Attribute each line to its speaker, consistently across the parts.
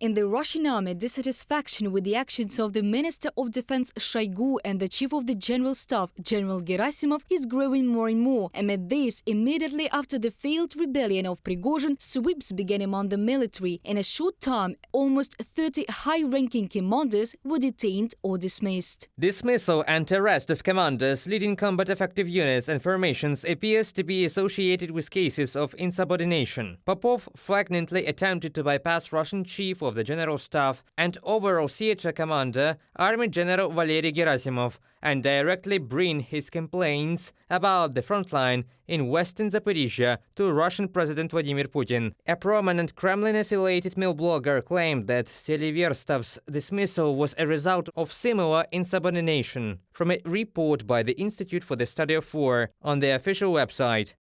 Speaker 1: In the Russian army, dissatisfaction with the actions of the Minister of Defense Shoigu and the Chief of the General Staff, General Gersaimov, is growing more and more. Amid this, immediately after the failed rebellion of Prigozhin, sweeps began among the military. In a short time, almost 30 high-ranking commanders were detained or dismissed.
Speaker 2: Dismissal and arrest of commanders leading combat effective units and formations appears to be associated with cases of insubordination. Popov flagrantly attempted to bypass Russian Chief of the General Staff and overall theater commander, Army General Valery Gersaimov, and directly bring his complaints about the front line in western Zaporizhia to Russian President Vladimir Putin. A prominent Kremlin-affiliated mill blogger claimed that Seliverstov's dismissal was a result of similar insubordination. From a report by the Institute for the Study of War on the official website.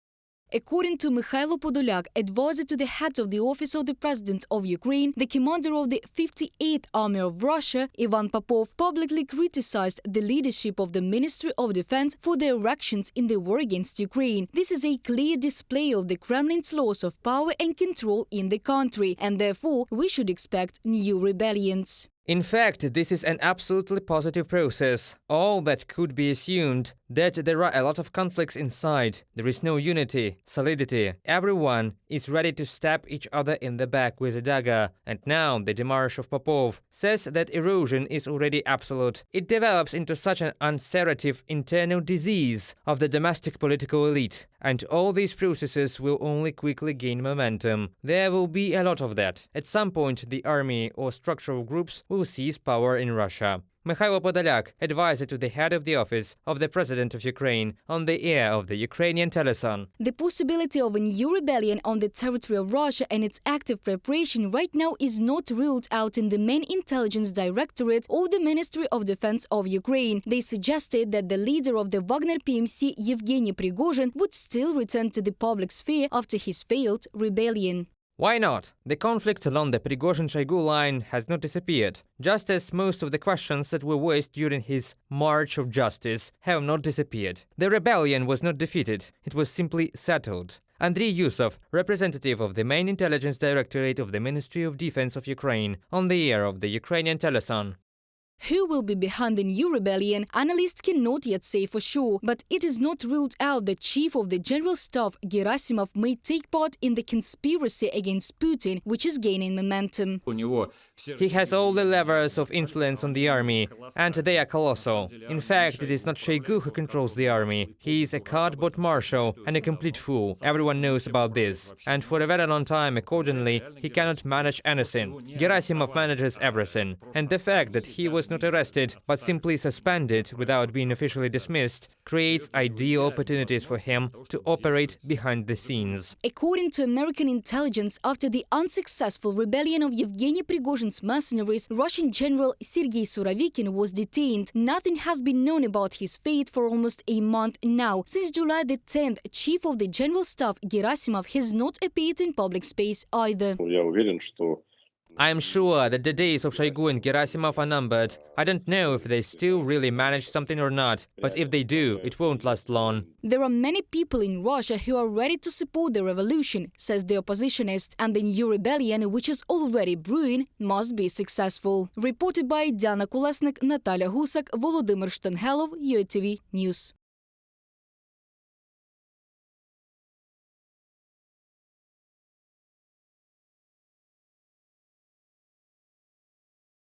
Speaker 1: According to Mikhailo Podolyak, advisor to the head of the Office of the President of Ukraine, the commander of the 58th Army of Russia, Ivan Popov, publicly criticized the leadership of the Ministry of Defense for their actions in the war against Ukraine. This is a clear display of the Kremlin's loss of power and control in the country, and therefore we should expect new rebellions.
Speaker 2: In fact, this is an absolutely positive process. All that could be assumed that there are a lot of conflicts inside. There is no unity, solidity. Everyone is ready to stab each other in the back with a dagger. And now the demarche of Popov says that erosion is already absolute. It develops into such an ulcerative internal disease of the domestic political elite. And all these processes will only quickly gain momentum. There will be a lot of that. At some point, the army or structural groups will seize power in Russia. Mikhailo Podolyak, advisor to the head of the office of the President of Ukraine, on the air of the Ukrainian teleson.
Speaker 1: The possibility of a new rebellion on the territory of Russia and its active preparation right now is not ruled out in the main intelligence directorate of the Ministry of Defense of Ukraine. They suggested that the leader of the Wagner PMC, Yevgeny Prigozhin, would still return to the public sphere after his failed rebellion.
Speaker 2: Why not? The conflict along the Prigozhin-Shoigu line has not disappeared, just as most of the questions that were voiced during his March of Justice have not disappeared. The rebellion was not defeated, it was simply settled. Andriy Yusov, representative of the main intelligence directorate of the Ministry of Defense of Ukraine, on the air of the Ukrainian teleson.
Speaker 1: Who will be behind the new rebellion, analysts cannot yet say for sure, but it is not ruled out that Chief of the General Staff Gersaimov may take part in the conspiracy against Putin, which is gaining momentum.
Speaker 2: He has all the levers of influence on the army, and they are colossal. In fact, it is not Shoigu who controls the army. He is a cardboard marshal and a complete fool. Everyone knows about this. And for a very long time, accordingly, he cannot manage anything. Gersaimov manages everything. And the fact that he was not arrested, but simply suspended without being officially dismissed, creates ideal opportunities for him to operate behind the scenes.
Speaker 1: According to American intelligence, after the unsuccessful rebellion of Yevgeny Prigozhin's mercenaries, Russian General Sergei Surovikin was detained. Nothing has been known about his fate for almost a month now. Since July the 10th, Chief of the General Staff Gersaimov has not appeared in public space either.
Speaker 2: I am sure that the days of Shoigu and Gersaimov are numbered. I don't know if they still really manage something or not, but if they do, it won't last long.
Speaker 1: There are many people in Russia who are ready to support the revolution, says the oppositionist, and the new rebellion, which is already brewing, must be successful. Reported by Diana Kolesnik, Natalia Husak, Volodymyr Shtengelov, UATV News.